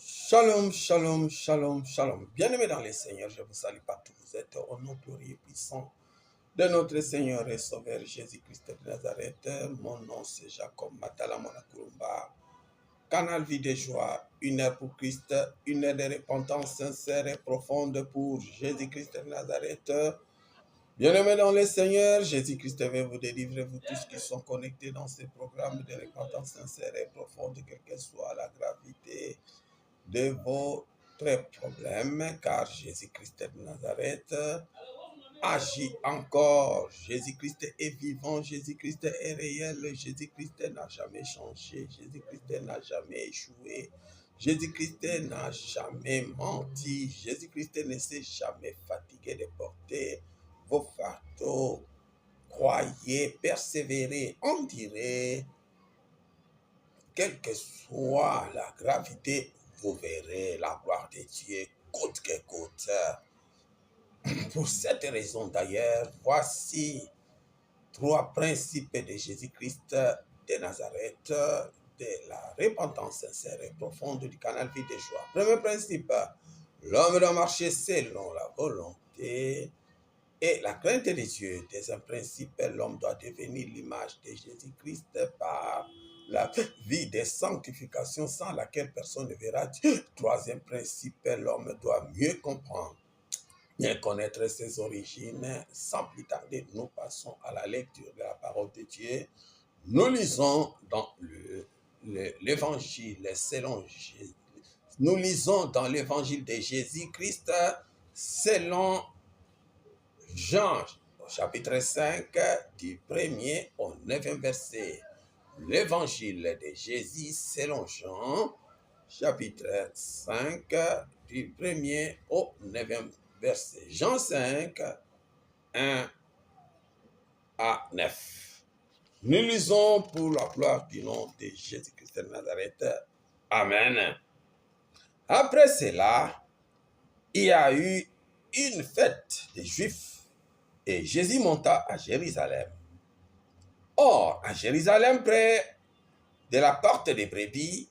Shalom, shalom, shalom, shalom. Bien-aimés dans les Seigneurs, je vous salue partout. Vous êtes au nom glorieux et puissant de notre Seigneur et Sauveur Jésus-Christ de Nazareth. Mon nom c'est Jacob Matala Monakurumba. Canal vie de joie, une heure pour Christ, une heure de repentance sincère et profonde pour Jésus-Christ de Nazareth. Bien-aimés dans les Seigneurs, Jésus-Christ veut vous délivrer, vous tous qui sont connectés dans ces programmes de repentance sincère et profonde, quelle que soit la gravité de votre problème, car Jésus-Christ de Nazareth agit encore. Jésus-Christ est vivant, Jésus-Christ est réel, Jésus-Christ n'a jamais changé, Jésus-Christ n'a jamais échoué, Jésus-Christ n'a jamais menti, Jésus-Christ ne s'est jamais fatigué de porter vos fardeaux. Croyez, persévérez, on dirait, quelle que soit la gravité, vous verrez la gloire de Dieu coûte que coûte. Pour cette raison d'ailleurs, voici trois principes de Jésus-Christ de Nazareth, de la repentance sincère et profonde du canal vie de joie. Premier principe, l'homme doit marcher selon la volonté et la crainte de Dieu. Deuxième principe, l'homme doit devenir l'image de Jésus-Christ par la vie de sanctification sans laquelle personne ne verra Dieu. Troisième principe, l'homme doit mieux comprendre, mieux connaître ses origines. Sans plus tarder, nous passons à la lecture de la parole de Dieu. Nous lisons dans l'évangile selon Jésus. Nous lisons dans l'évangile de Jésus-Christ selon Jean, chapitre 5, du 1er au 9e verset. L'évangile de Jésus selon Jean, chapitre 5, du 1er au 9e verset. Jean 5, 1 à 9. Nous lisons pour la gloire du nom de Jésus-Christ de Nazareth. Amen. Après cela, il y a eu une fête des Juifs et Jésus monta à Jérusalem. Or, à Jérusalem, près de la porte des brebis,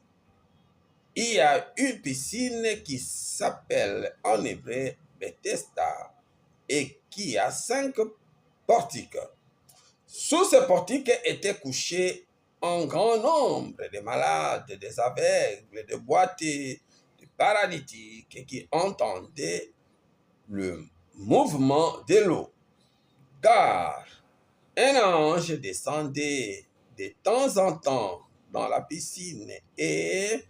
il y a une piscine qui s'appelle en hébreu Bethesda et qui a 5 portiques. Sous ce portique étaient couchés un grand nombre de malades, des aveugles, de boiteux, de paralytiques qui entendaient le mouvement de l'eau. Car un ange descendait de temps en temps dans la piscine et